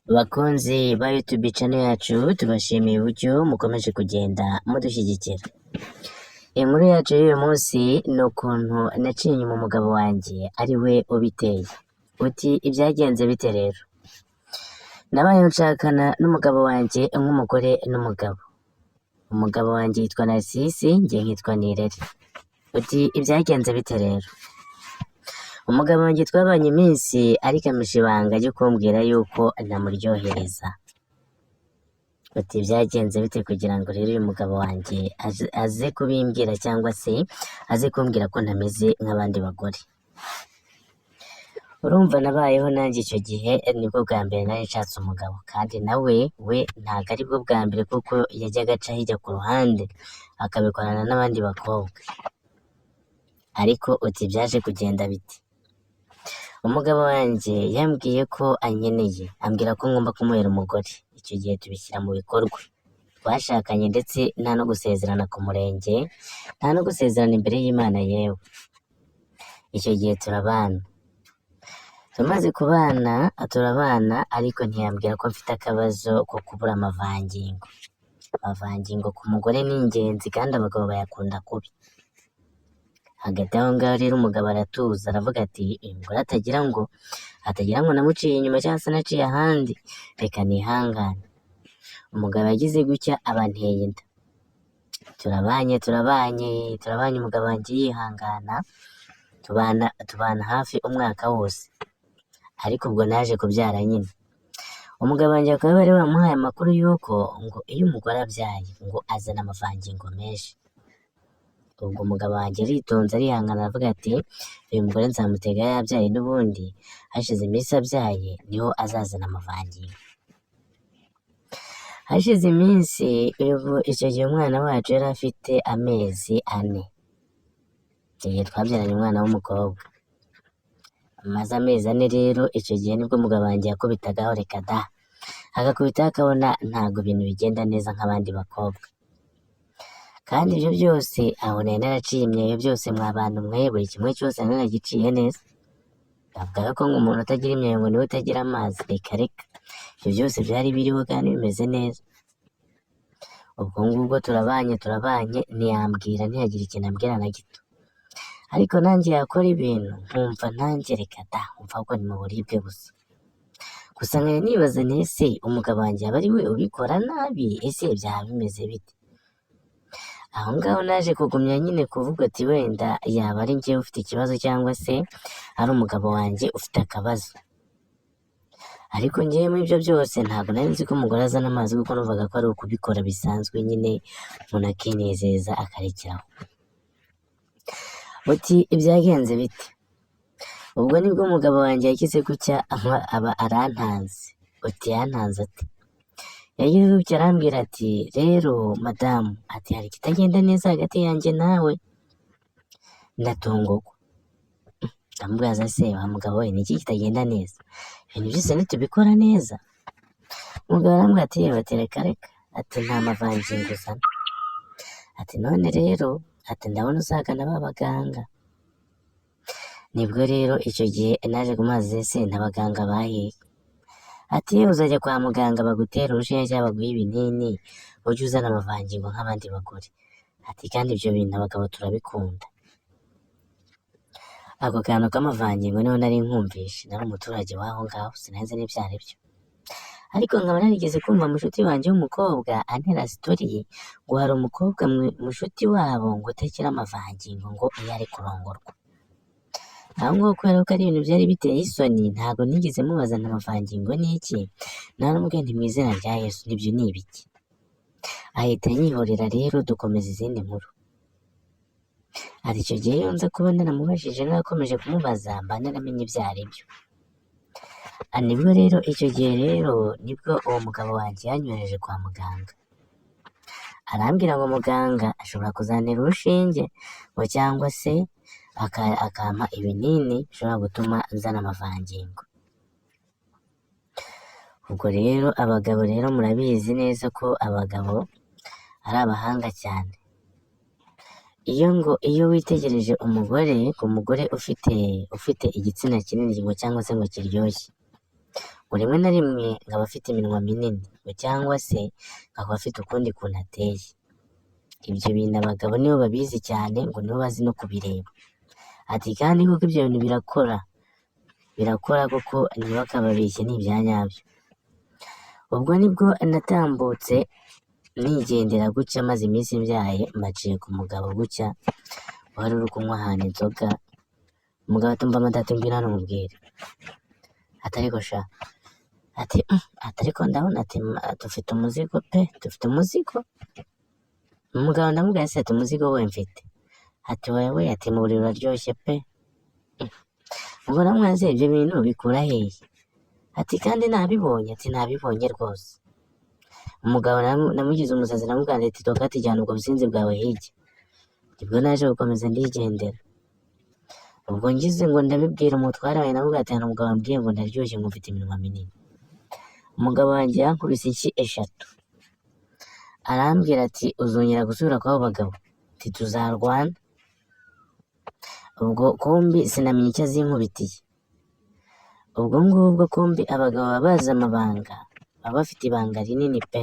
Bakunzi ba YouTube channel yacu tubashimiye uburyo mukomeje kugenda mudushyigikira. Inkuru yacu y'uyu munsi ni ukuntu naciye inyuma umugabo wanjye ari we ubiteye. Uti ibyagenze bite rero? Nabaye nshakana n'umugabo wanjye nk'umugore n'umugabo. Umugabo wanjye yitwa Narcisse, njye nkitwa Nirere. Uti ibyagenze bite rero? Umugabo wanjye twabanye iminsi ariko ampisha ibanga ryo kumbwira yuko ntamuryohereza. Uti byagenze bite kugira ngo rero uyu mugabo wanjye aze kubimbwira cyangwa se aze kumbwira ko ntameze nk'abandi bagore? Urumva nabayeho nanjye icyo gihe nibwo bwa mbere nari nshatse umugabo, kandi nawe ntabwo ari bwo bwa mbere kuko yajyaga aca hirya ku ruhande akabikorana n'abandi bakobwa. Ariko uti byaje kugenda bite? Umugabo wanjye yambwiye ko ankeneye, ambwira ko ngomba kumuhera umugore. Icyo gihe tubishyira mu bikorwa. Twashakanye ndetse nta no gusezerana ku murenge, nta no gusezerana imbere y'Imana yewe. Icyo gihe turabana. Tumaze turabana ariko ntiyambwira ko mfite akabazo ko kubura amavangingo. Amavangingo ku mugore ni ingenzi kandi abagabo bayakunda kubi. Hagati aho ngaho rero umugabo aratuza aravuga ati uyu mugore atagira ngo namuciye inyuma cyangwa se naciye ahandi, reka nihangane. Umugabo yagize gutya abanteye inda. Turabanye umugabo wanjye yihangana, tubana hafi umwaka wose. Ariko ubwo naje kubyara nyine. Umugabo wanjye akaba bari bamuhaye amakuru y'uko ngo iyo umugore abyaye ngo azana amavangingo menshi. Ubwo umugabo wanjye aritonze arihangana aravuga ati uyu mugore nzamutega yabyaye n'ubundi hashize iminsi abyaye niho azazana amavangingo. Hashize iminsi icyo gihe umwana wacu yari afite amezi 4. Icyo gihe twabyaranye umwana w'umukobwa. Amaze amezi 4 rero icyo gihe nibwo umugabo wanjye yakubitagaho reka da. Agakubitaho akabona ntabwo ibintu bigenda neza nk'abandi bakobwa. Kandi ibyo byose aho nari naraciye imyeyo byose mwa bantu mwe, buri kimwe cyose nari naragiciye neza. Bavuga ko umuntu utagira imyeyo ngo niwe utagira amazi, reka. Ibyo byose byari biriho kandi bimeze neza. Ubwo ngubwo turabanye ntiyambwira, ntiyagira ikintu ambwira na gito. Ariko nanjye yakora ibintu nkumva nanjye reka da, nkumva ko ni mu buribwe gusa. Gusa nkaba nibaza nti ese umugabo wanjye yaba ari we ubikora nabi, ese byaba bimeze bite? Aho ngaho naje kugumya nyine kuvuga ati wenda yaba ari njyewe ufite ikibazo cyangwa se ari umugabo wanjye ufite akabazo. Ariko njyewe muri ibyo byose ntabwo nari nzi ko umugore azana amazi kuko numvaga ko ari ukubikora bisanzwe nyine umuntu akinezeza akarekeraho. Uti ibyagenze bite? Ubwo nibwo umugabo wanjye yagize gutya aba arantanze. Uti yantanze ati? Yagize gutya arambwira ati rero madamu, ati hari ikitagenda neza hagati yanjye nawe. Ndatungurwa. Ndamubaza se wa mugabo we niki kitagenda neza? Ibintu byose ntitubikora neza? Umugabo arambwira ati yewe reka, ati nta mavangingo uzana. Ati none rero, ati ndabona uzagana b'abaganga. Nibwo rero icyo gihe naje kumaze se n'abaganga bahiye. Ati yewe uzajya kwa muganga bagutera urushinge cyangwa baguhe ibinini ujye uzana amavangingo nk'abandi bagore. Ati kandi ibyo bintu abagabo turabikunda. Ako kantu k'amavangingo niho nari nkumvishe, nari umuturage w'aho ngaho sinanze n'ibyo ari byo. Ariko nkaba narigeze kumva mushuti wanjye w'umukobwa antera sitori ngo hari umukobwa mushuti wabo ngo utagira amavangingo ngo iyo ari kurongorwa. Aho ngaho kubera ko ari ibintu byari biteye isoni ntabwo nigeze mubaza amavangingo ni iki, naramubwiye nti mu izina rya Yesu nibyo ni ibiki. Ahita anyihorera rero dukomeza izindi nkuru. Ati icyo gihe iyo nza kuba naramubajije narakomeje kumubaza mba naramenye ibyo ari byo. Nibwo rero icyo gihe rero nibwo uwo mugabo wanjye yanyohereje kwa muganga. Arambwira ngo muganga ashobora kuzanira urushinge ngo cyangwa se akampa ibinini bishobora gutuma nzana amavangingo. Ubwo rero abagabo rero murabizi neza ko abagabo ari abahanga cyane. Iyo witegereje umugore ku mugore ufite igitsina kinini ngo cyangwa se ngo kiryoshye, ngo rimwe na rimwe nkaba afite iminwa minini ngo cyangwa se akaba afite ukundi kuntu ateye. Ibyo bintu abagabo nibo babizi cyane ngo nibo bazi no kubireba. Ati kandi kuko ibyo bintu birakora kuko ntibakababeshye ni ibya nyabyo. Ubwo nibwo natambutse nigendera gutya maze iminsi mbyaye maciye ku mugabo gutya wari uri kunywa ahantu inzoga. Umugabo atumva amatatu mbwira hano mubwire. Ati ariko sha, ati ariko ndabona ati dufite umuzigo pe, dufite umuzigo. Umugabo ndamubwira ati umuzigo we mfite. Ati wewe ati mu buriri uraryoshye pe. Ubwo namwaze ibyo bintu bikura hehe? Ati kandi nabibonye, ati nabibonye rwose. Umugabo namugize umusazi namubwira ati toka ati jyana ubwo businzi bwawe hirya. Nibwo naje gukomeza ndigendera. Ubwo ngize ngo ndabibwira umutware wawe namubwira ati hano umugabo ambwiye ngo ndaryoshye ngo mfite iminwa minini. Umugabo wanjye yankubise inshyi 3. Arambwira ati uzongera gusubira kw'abo bagabo ati tuzarwana. Ubwo kumbi sinamenye icyo azinkubitiye. Ubwo ngubwo kumbi abagabo baba bazi amabanga, baba bafite ibanga rinini pe.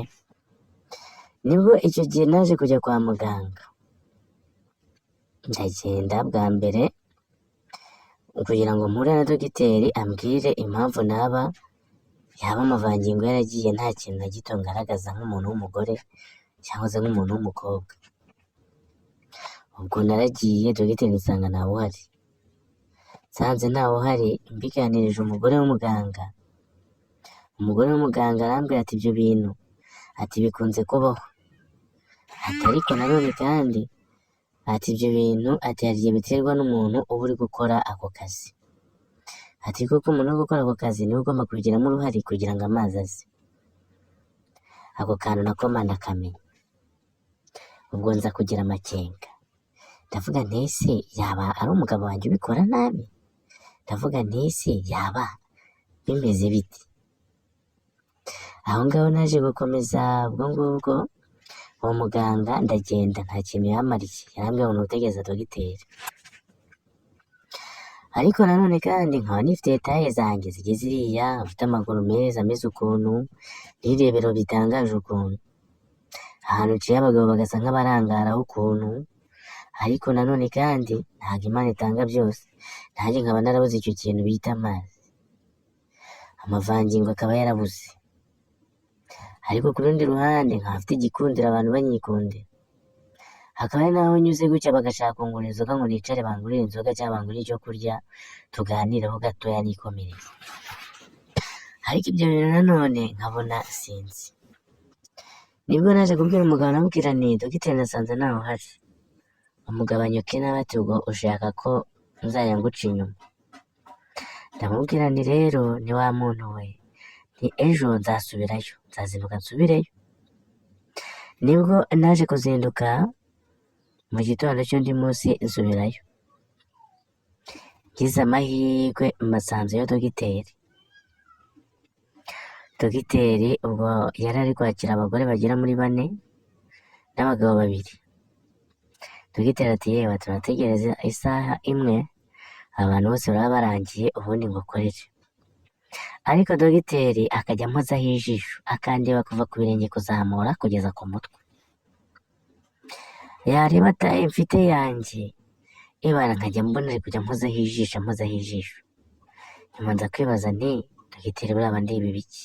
Nibwo icyo gihe naje kujya kwa muganga. Ndagenda bwa mbere kugira ngo mpure na dogiteri ambwire impamvu yaba amavangingo yaragiye nta kintu na gito ngaragaza nk'umuntu w'umugore cyangwa se nk'umuntu w'umukobwa. Ubwo naragiye dogiteri nsanga ntawe uhari. Nsanze ntawe uhari mbiganirije umugore w'umuganga. Umugore w'umuganga arambwira ati ibyo bintu ati bikunze kubaho. Ati ariko nanone kandi ati ibyo bintu ati hari igihe biterwa n'umuntu uba uri gukora ako kazi. Ati kuko umuntu uri gukora ako kazi niwe ugomba kubigiramo uruhare kugira ngo amazi aze. Ako kantu nako ndakamenya. Ubwo nza kugira amakenga. Ndavuga nti ese yaba ari umugabo wanjye ubikora nabi? Ndavuga nti ese yaba bimeze biti? Aho ngaho naje gukomeza ubwo ngubwo uwo muganga ndagenda nta kintu yamariye. Yarambwiye ngo nutegereza dogiteri. Ariko nanone kandi nkaba nifite taye zanjye zigiye ziriya, mfite amaguru meza ameze ukuntu, n'irebero bitangaje ukuntu. Ahantu uciye abagabo bagasa nk'abarangaraho ukuntu. Ariko nanone kandi ntabwo Imana itanga byose. Nanjye nkaba narabuze icyo kintu bita amazi. Amavangingo akaba yarabuze. Ariko ku rundi ruhande nkaba mfite igikundiro abantu banyikundira. Hakaba ari naho nyuze gutya bagashaka kungura inzoga ngo nicare bangurire inzoga cyangwa bangurire icyo kurya tuganireho gatoya nikomereze. Ariko ibyo bintu nanone nkabona sinzi. Nibwo naje kubwira umugabo namubwira nti dogiteri nasanze ntawe uhari. Umugabo anyuke nawe ati ubwo ushaka ko nzajya nguca inyuma? Ndamubwira nti rero ni wa muntu we, nti ejo nzasubirayo, nzazinduka nsubireyo. Nibwo naje kuzinduka mu gitondo cy'undi munsi nsubirayo. Ngize amahirwe mbasanzeyo dogiteri. Dogiteri ubwo yari ari kwakira abagore bagera muri 4 n'abagabo 2. Dogiteri ati yewe turategereza isaha imwe abantu bose baba barangiye ubundi ngo korere. Ariko dogiteri akajya ampozaho ijisho akandeba kuva ku birenge kuzamura kugeza ku mutwe. Yareba taye mfite yanjye ibara nkajya mbona ari kujya ampozaho ijisho. Nyuma nza kwibaza nti dogiteri buriya ndeba ibiki?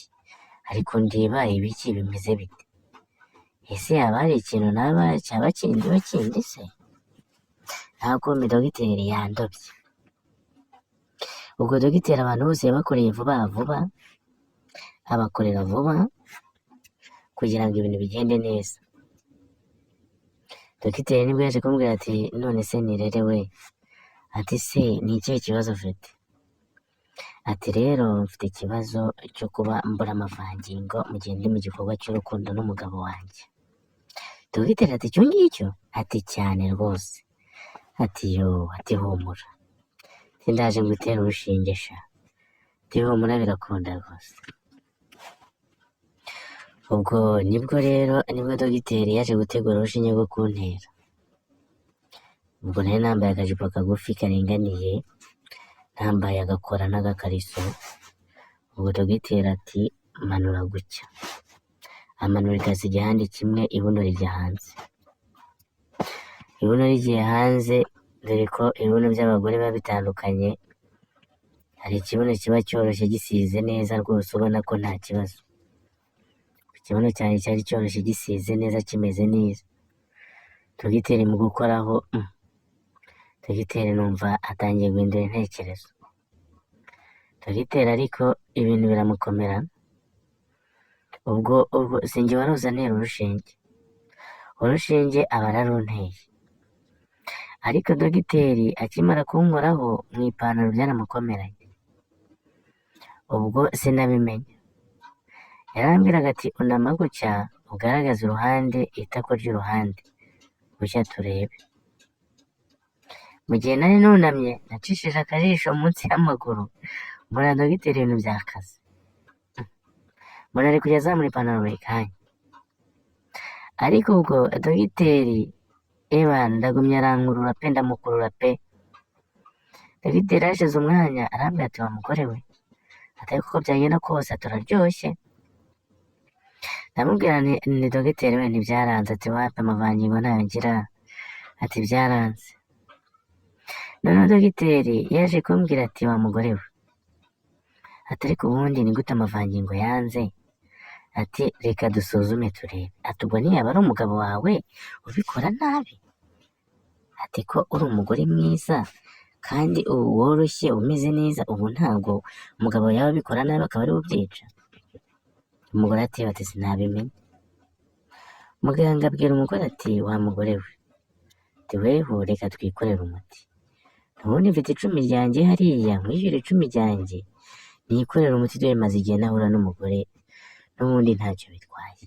Ariko ndeba ibiki bimeze bite? Ese yaba hari ikintu naba cyaba kindi se? Ntabwo dogiteri yandobye. Ubwo dogiteri abantu bose yabakoreye vuba, abakorera vuba kugira ngo ibintu bigende neza. Dogiteri nibwo yaje kumbwira ati none se nirere we, ati se ni ikihe kibazo ufite? Ati rero mfite ikibazo cyo kuba mbura amavangingo mu gihe ndi mu gikorwa cy'urukundo n'umugabo wanjye. Dogiteri ati icyo ngicyo? Ati cyane rwose. Ati ati humura, ndaje ngutera urushinge sha. Ati humura birakunda rwose. Ubwo nibwo dogiteri yaje gutegura urushinge rwo kuntera. Ubwo nari nambaye akajipo kagufi karinganiye, nambaye agakora n'agakariso. ubwo dogiteri ati manura gutya, amanura ikasi igihande kimwe, ibuno rijya hanze. Ibuno rigiye hanze, dore ko ibibuno by'abagore biba bitandukanye, hari ikibuno kiba cyoroshye gisize neza rwose ubona ko nta kibazo. Ikibuno cyanjye cyari cyoroshye gisize neza kimeze neza. Dogiteri mu gukoraho, dogiteri numva atangiye guhindura intekerezo. Dogiteri ariko ibintu biramukomera, ubwo sinjye wari uzantera urushinge aba ararunteye. Ariko dogiteri akimara kunkoraho mu ipantaro byaramukomeranye, ubwo sinabimenya. Yarambwiraga ati unama gutya ugaragaza uruhande, itako ry'uruhande gutya turebe. Mu gihe nari nunamye nacishije akajisho munsi y'amaguru, mbona dogiteri ibintu byakaze, mbona ari kujya azamura ipantaro buri kanya. Ariko ubwo dogiteri ndagumye arankurura pe, ndamukurura pe. Dogiteri yashize umwanya arambwira ati wa mugore we, atari kuko byagenda kose turaryoshye. Ndamubwira ni dogiteri we ntibyaranze, ati wapi amavangingo ntayo ngira, ati byaranze. Noneho dogiteri yaje kumbwira ati wa mugore we, ati ariko ubundi ni gute amavangingo yanze, ati reka dusuzume turebe, ati ubwo ntiyaba ari umugabo wawe ubikora nabi, ati ko uri umugore mwiza kandi woroshye umeze neza, ubu ntabwo umugabo yaba abikora nabi akaba ari ubyica. Umugore ati bati sinabimenya. Muganga abwira umugore ati wa mugore we, ati weho reka twikorere umuti, ubundi mfite 10 ryanjye hariya, nkwishyure 10 ryanjye nikorera umuti, dore maze igihe nahura n'umugore n'ubundi ntacyo bitwaye.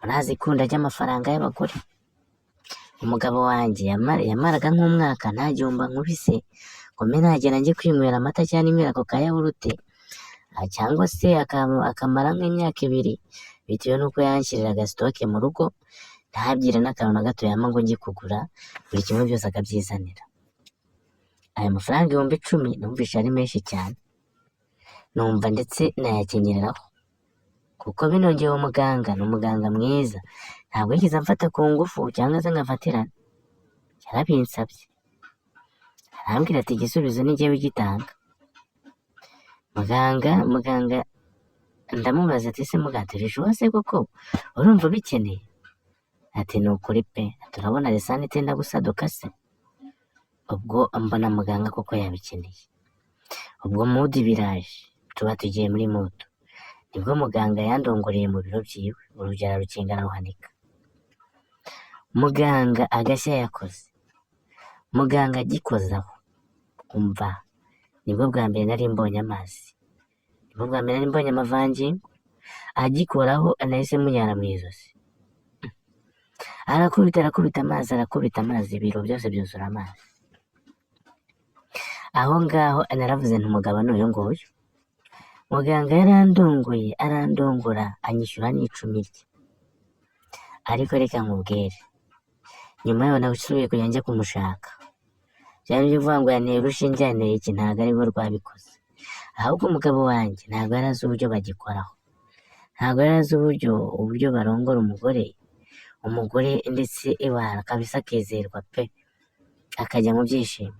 Murazi ikunda ry'amafaranga y'abagore. Umugabo wanjye yamaraga nk'umwaka nta gihomba nkubise ngo mbe nagera njye kwinywera amata cyangwa nimwera ako kayawurute, cyangwa se akamara nk'imyaka 2 bitewe n'uko yanshyiriraga sitoke mu rugo, ntabyire n'akantu na gato yama ngo njye kugura, buri kimwe byose akabyizanira. Aya mafaranga 10,000 numvishe ari menshi cyane, numva ndetse nayakenyereraho, kuko binongeye umuganga ni umuganga mwiza, ntabwo yigeze amfata ku ngufu cyangwa se ngafatirana, yarabinsabye arambwira ati igisubizo ni njyewe ugitanga. Muganga ndamubaza ati se mugaturije uwase koko urumva bikeneye? Ati ni ukuri pe, turabona lisani itenda gusaduka se. Ubwo mbona muganga koko yabikeneye, ubwo mudi biraje, tuba tugiye muri moto, nibwo muganga yandongoreye mu biro byiwe, urugero rukinga arawuhanika. Muganga agashya yakoze, muganga agikozaho, umva nibwo bwa mbere nari mbonye amazi, nibwo bwa mbere nari mbonye amavangingo. Agikoraho anahise munyara mu ijosi, arakubita amazi, ibiro byose byuzura amazi. Aho ngaho naravuze nti umugabo n'uyu nguyu. Muganga yarandongoye, arandongora, anyishyura n'icumi rye. Ariko reka nkubwire, nyuma yaho nasubiye kujya njya kumushaka, byari byo kuvuga ngo yanteye urushinge, yanteye iki, ntabwo ari we rwabikoze, ahubwo umugabo wanjye ntabwo yari azi uburyo bagikoraho, ntabwo yari azi uburyo barongora umugore ndetse kabisa akezerwa pe, akajya mu byishimo.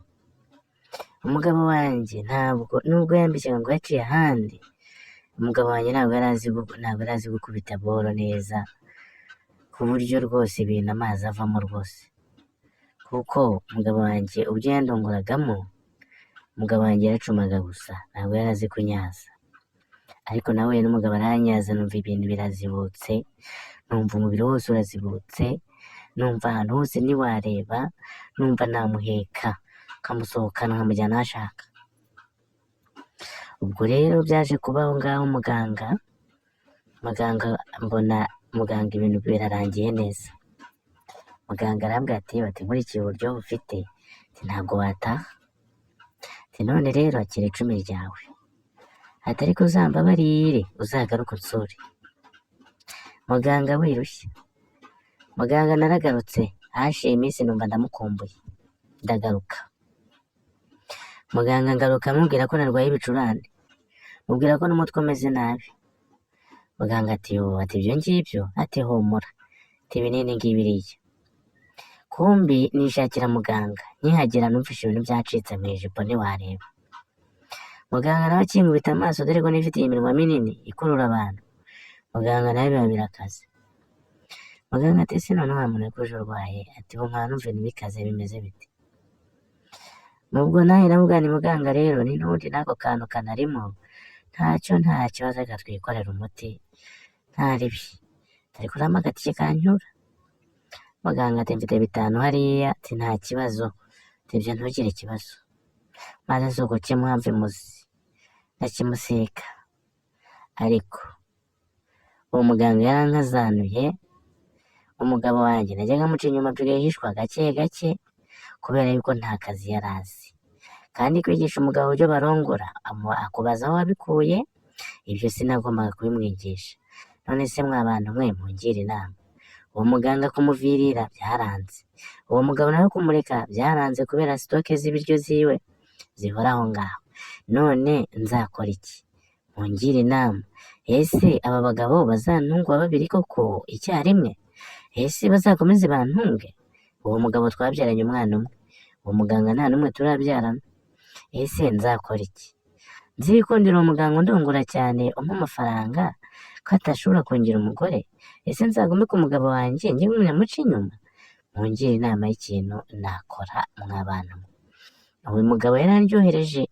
Umugabo wanjye nubwo yambeshyaga ngo yaciye ahandi, umugabo wanjye ntabwo yari azi gukubita boro neza, ku buryo rwose ibintu amazi avamo rwose, kuko umugabo wanjye ubwo yandongoragamo, umugabo wanjye yaracumaga gusa, ntabwo yari azi kunyaza. Ariko nawe n'umugabo aranyaza, numva ibintu birazibutse, numva umubiri wose urazibutse, numva ahantu hose ntiwareba, numva namuheka kamusohokana nkamujyana aho ashaka. Ubwo rero byaje kubaho ngaho muganga mbona muganga ibintu birarangiye neza. Muganga arambwira ati nkurikije uburyo ufite, ntabwo wataha, none rero akira 10 ryawe, atari ko uzambabarire uzagaruka unsure. Muganga wirushya. Muganga naragarutse, hashize iminsi numva ndamukumbuye, ndagaruka. Muganga ngaruka amubwira ko narwaye ibicurane, mubwira ko n'umutwe umeze nabi. Muganga ati ati ibyo ngibyo, ati humura, ati ibinini ngibiriya. Kumbi nishakira muganga, nkihagera numvise ibintu byacitse mu ijipo ntiwareba. Muganga nawe akinkubita amaso dore ko nifitiye iminwa minini ikurura abantu. Muganga nawe biba birakaze. Muganga ati ese none wa muntu kuje urwaye, ati ubu nkaba numva ibintu bikaze bimeze bite? Nubwo nawe navuga ni muganga rero ni n'ubundi n'ako kantu kanarimo, ntacyo nta kibazo reka twikorera umuti, nta ribi. Tari kuramo agatike kanyura. Muganga ati mfite 5 hariya, ati nta kibazo, ati ibyo ntugire ikibazo. Maze nsuko kimuhamve muzi, ndakimuseka. Ariko uwo muganga yarankazanuye, umugabo wanjye najyaga muca inyuma tugahishwa gake gake kubera yuko nta kazi yari azi. Kandi kwigisha umugabo uburyo barongora akubaza aho wabikuye, ibyo sinagombaga kubimwigisha. None se mwa bantu mwe mungire inama. Uwo muganga kumuvirira byaranze, uwo mugabo nawe kumureka byaranze kubera sitoke z'ibiryo ziwe zihora aho ngaho. None nzakora iki? Mungire inama. Ese aba bagabo bazantungwa babiri koko icyarimwe? Ese bazakomeze bantunge? Uwo mugabo twabyaranye umwana umwe, uwo muganga nta n'umwe turabyarana. Ese nzakora iki? Nzikundira uwo muganga undongora cyane umpa amafaranga ko atashobora kongera umugore? Ese nzagume ku mugabo wanjye njye nyamuca inyuma? Mungire inama y'ikintu nakora mw'abantu mwe. Uyu mugabo yarandyohereje,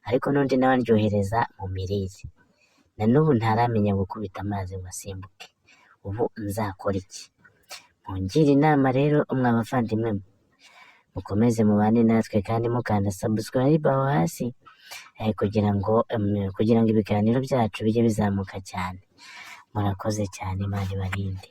ariko n'undi nawe andyohereza mu mirire. Na n'ubu ntaramenya gukubita amazi ngo asimbuke. Ubu nzakora iki? Mungire inama rero mw'abavandimwe mwe. Mukomeze mubane natwe kandi mukanda subscribe aho hasi, kugira ngo ibiganiro byacu bijye bizamuka cyane. Murakoze cyane, Imana ibarinde.